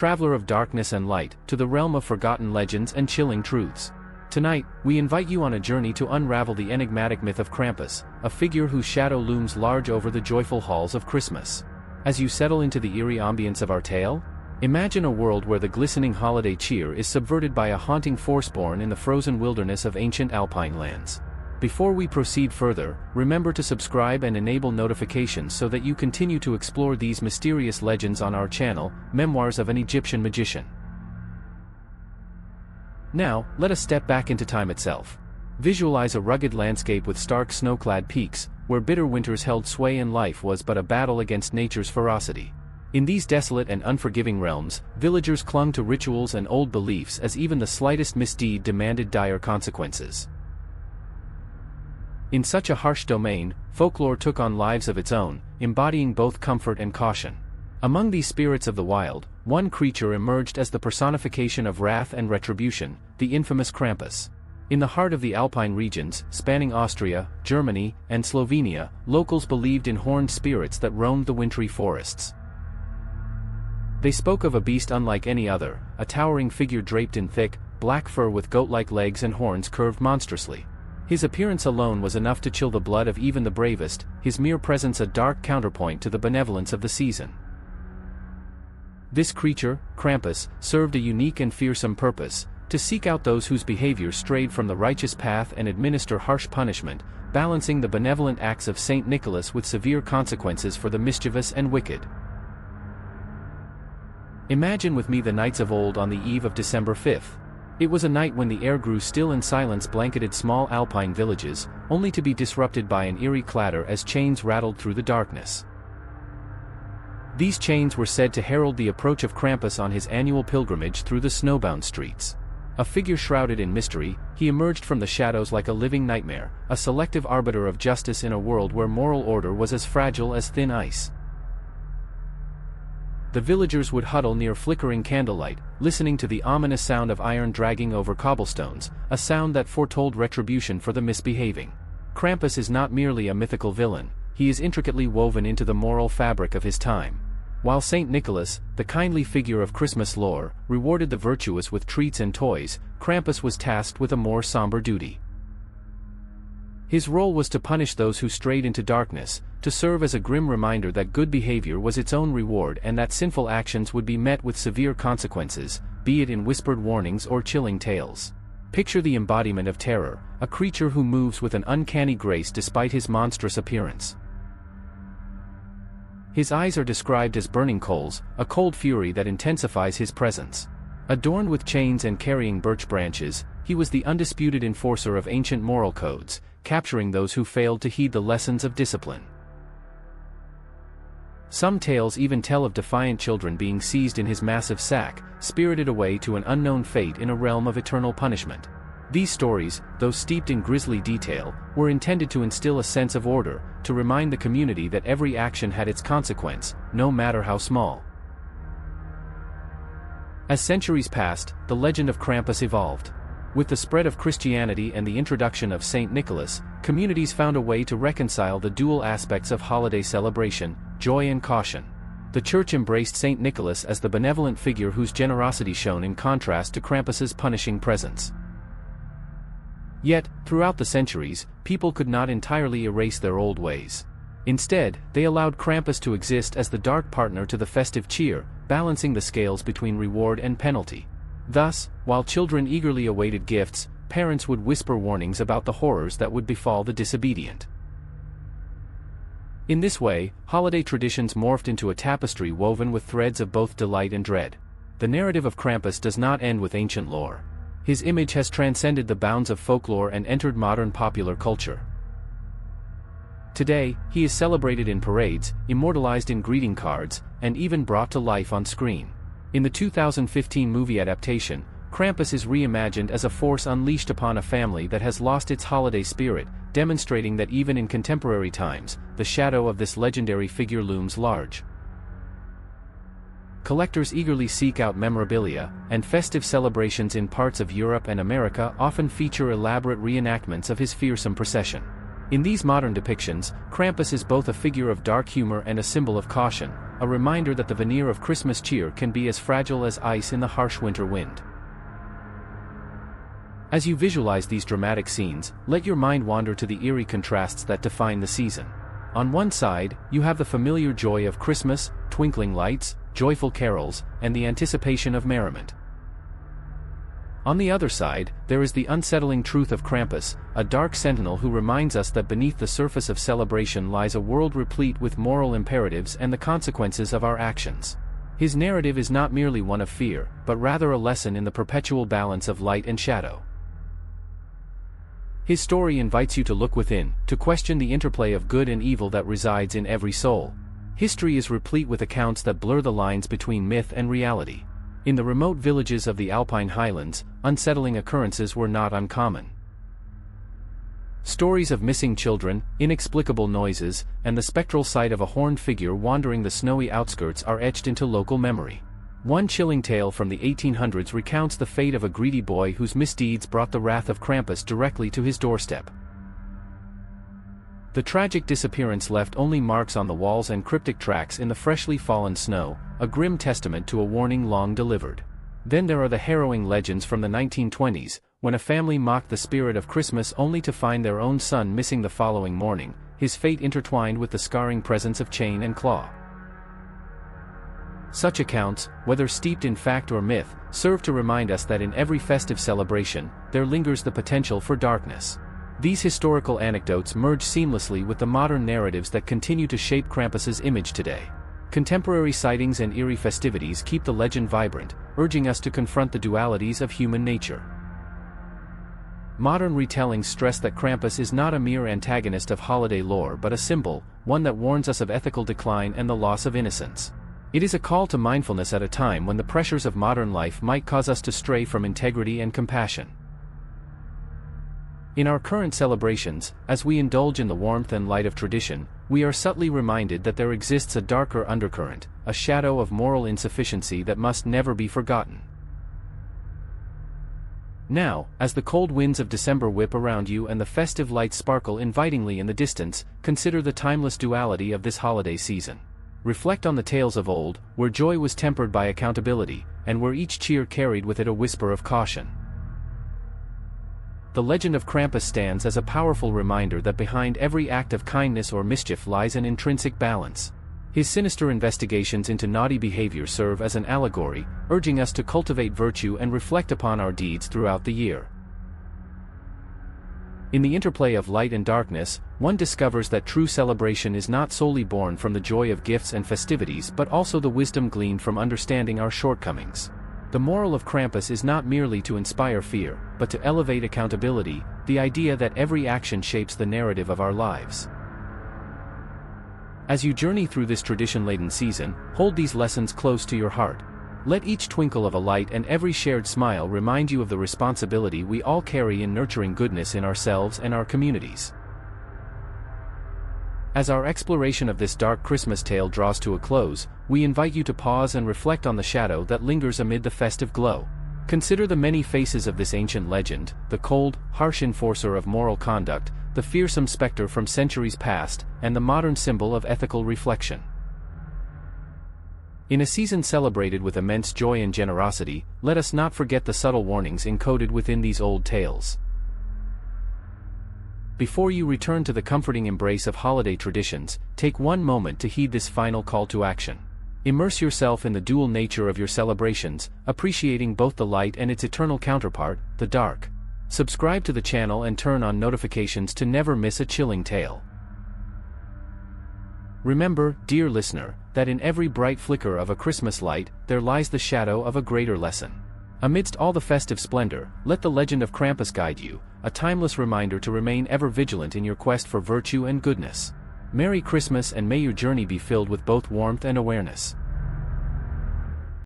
traveler of darkness and light, to the realm of forgotten legends and chilling truths. Tonight, we invite you on a journey to unravel the enigmatic myth of Krampus, a figure whose shadow looms large over the joyful halls of Christmas. As you settle into the eerie ambience of our tale, imagine a world where the glistening holiday cheer is subverted by a haunting force born in the frozen wilderness of ancient alpine lands. Before we proceed further, remember to subscribe and enable notifications so that you continue to explore these mysterious legends on our channel, Memoirs of an Egyptian Magician. Now, let us step back into time itself. Visualize a rugged landscape with stark snow-clad peaks, where bitter winters held sway and life was but a battle against nature's ferocity. In these desolate and unforgiving realms, villagers clung to rituals and old beliefs as even the slightest misdeed demanded dire consequences. In such a harsh domain, folklore took on lives of its own, embodying both comfort and caution. Among these spirits of the wild, one creature emerged as the personification of wrath and retribution, the infamous Krampus. In the heart of the Alpine regions, spanning Austria, Germany, and Slovenia, locals believed in horned spirits that roamed the wintry forests. They spoke of a beast unlike any other, a towering figure draped in thick, black fur with goat-like legs and horns curved monstrously. His appearance alone was enough to chill the blood of even the bravest, his mere presence a dark counterpoint to the benevolence of the season. This creature, Krampus, served a unique and fearsome purpose: to seek out those whose behavior strayed from the righteous path and administer harsh punishment, balancing the benevolent acts of Saint Nicholas with severe consequences for the mischievous and wicked. Imagine with me the nights of old on the eve of December 5th. It was a night when the air grew still and silence blanketed small alpine villages, only to be disrupted by an eerie clatter as chains rattled through the darkness. These chains were said to herald the approach of Krampus on his annual pilgrimage through the snowbound streets. A figure shrouded in mystery, he emerged from the shadows like a living nightmare, a selective arbiter of justice in a world where moral order was as fragile as thin ice. The villagers would huddle near flickering candlelight, listening to the ominous sound of iron dragging over cobblestones, a sound that foretold retribution for the misbehaving. Krampus is not merely a mythical villain, he is intricately woven into the moral fabric of his time. While Saint Nicholas, the kindly figure of Christmas lore, rewarded the virtuous with treats and toys, Krampus was tasked with a more somber duty. His role was to punish those who strayed into darkness, to serve as a grim reminder that good behavior was its own reward and that sinful actions would be met with severe consequences, be it in whispered warnings or chilling tales. Picture the embodiment of terror, a creature who moves with an uncanny grace despite his monstrous appearance. His eyes are described as burning coals, a cold fury that intensifies his presence. Adorned with chains and carrying birch branches, he was the undisputed enforcer of ancient moral codes, capturing those who failed to heed the lessons of discipline. Some tales even tell of defiant children being seized in his massive sack, spirited away to an unknown fate in a realm of eternal punishment. These stories, though steeped in grisly detail, were intended to instill a sense of order, to remind the community that every action had its consequence, no matter how small. As centuries passed, the legend of Krampus evolved. With the spread of Christianity and the introduction of Saint Nicholas, communities found a way to reconcile the dual aspects of holiday celebration, joy and caution. The Church embraced Saint Nicholas as the benevolent figure whose generosity shone in contrast to Krampus's punishing presence. Yet, throughout the centuries, people could not entirely erase their old ways. Instead, they allowed Krampus to exist as the dark partner to the festive cheer, balancing the scales between reward and penalty. Thus, while children eagerly awaited gifts, parents would whisper warnings about the horrors that would befall the disobedient. In this way, holiday traditions morphed into a tapestry woven with threads of both delight and dread. The narrative of Krampus does not end with ancient lore. His image has transcended the bounds of folklore and entered modern popular culture. Today, he is celebrated in parades, immortalized in greeting cards, and even brought to life on screen. In the 2015 movie adaptation, Krampus is reimagined as a force unleashed upon a family that has lost its holiday spirit, demonstrating that even in contemporary times, the shadow of this legendary figure looms large. Collectors eagerly seek out memorabilia, and festive celebrations in parts of Europe and America often feature elaborate reenactments of his fearsome procession. In these modern depictions, Krampus is both a figure of dark humor and a symbol of caution, a reminder that the veneer of Christmas cheer can be as fragile as ice in the harsh winter wind. As you visualize these dramatic scenes, let your mind wander to the eerie contrasts that define the season. On one side, you have the familiar joy of Christmas, twinkling lights, joyful carols, and the anticipation of merriment. On the other side, there is the unsettling truth of Krampus, a dark sentinel who reminds us that beneath the surface of celebration lies a world replete with moral imperatives and the consequences of our actions. His narrative is not merely one of fear, but rather a lesson in the perpetual balance of light and shadow. His story invites you to look within, to question the interplay of good and evil that resides in every soul. History is replete with accounts that blur the lines between myth and reality. In the remote villages of the Alpine highlands, unsettling occurrences were not uncommon. Stories of missing children, inexplicable noises, and the spectral sight of a horned figure wandering the snowy outskirts are etched into local memory. One chilling tale from the 1800s recounts the fate of a greedy boy whose misdeeds brought the wrath of Krampus directly to his doorstep. The tragic disappearance left only marks on the walls and cryptic tracks in the freshly fallen snow, a grim testament to a warning long delivered. Then there are the harrowing legends from the 1920s, when a family mocked the spirit of Christmas only to find their own son missing the following morning, his fate intertwined with the scarring presence of chain and claw. Such accounts, whether steeped in fact or myth, serve to remind us that in every festive celebration, there lingers the potential for darkness. These historical anecdotes merge seamlessly with the modern narratives that continue to shape Krampus's image today. Contemporary sightings and eerie festivities keep the legend vibrant, urging us to confront the dualities of human nature. Modern retellings stress that Krampus is not a mere antagonist of holiday lore but a symbol, one that warns us of ethical decline and the loss of innocence. It is a call to mindfulness at a time when the pressures of modern life might cause us to stray from integrity and compassion. In our current celebrations, as we indulge in the warmth and light of tradition, we are subtly reminded that there exists a darker undercurrent, a shadow of moral insufficiency that must never be forgotten. Now, as the cold winds of December whip around you and the festive lights sparkle invitingly in the distance, consider the timeless duality of this holiday season. Reflect on the tales of old, where joy was tempered by accountability, and where each cheer carried with it a whisper of caution. The legend of Krampus stands as a powerful reminder that behind every act of kindness or mischief lies an intrinsic balance. His sinister investigations into naughty behavior serve as an allegory, urging us to cultivate virtue and reflect upon our deeds throughout the year. In the interplay of light and darkness, one discovers that true celebration is not solely born from the joy of gifts and festivities but also the wisdom gleaned from understanding our shortcomings. The moral of Krampus is not merely to inspire fear, but to elevate accountability, the idea that every action shapes the narrative of our lives. As you journey through this tradition-laden season, hold these lessons close to your heart. Let each twinkle of a light and every shared smile remind you of the responsibility we all carry in nurturing goodness in ourselves and our communities. As our exploration of this dark Christmas tale draws to a close, we invite you to pause and reflect on the shadow that lingers amid the festive glow. Consider the many faces of this ancient legend, the cold, harsh enforcer of moral conduct, the fearsome specter from centuries past, and the modern symbol of ethical reflection. In a season celebrated with immense joy and generosity, let us not forget the subtle warnings encoded within these old tales. Before you return to the comforting embrace of holiday traditions, take one moment to heed this final call to action. Immerse yourself in the dual nature of your celebrations, appreciating both the light and its eternal counterpart, the dark. Subscribe to the channel and turn on notifications to never miss a chilling tale. Remember, dear listener, that in every bright flicker of a Christmas light, there lies the shadow of a greater lesson. Amidst all the festive splendor, let the legend of Krampus guide you, a timeless reminder to remain ever vigilant in your quest for virtue and goodness. Merry Christmas, and may your journey be filled with both warmth and awareness.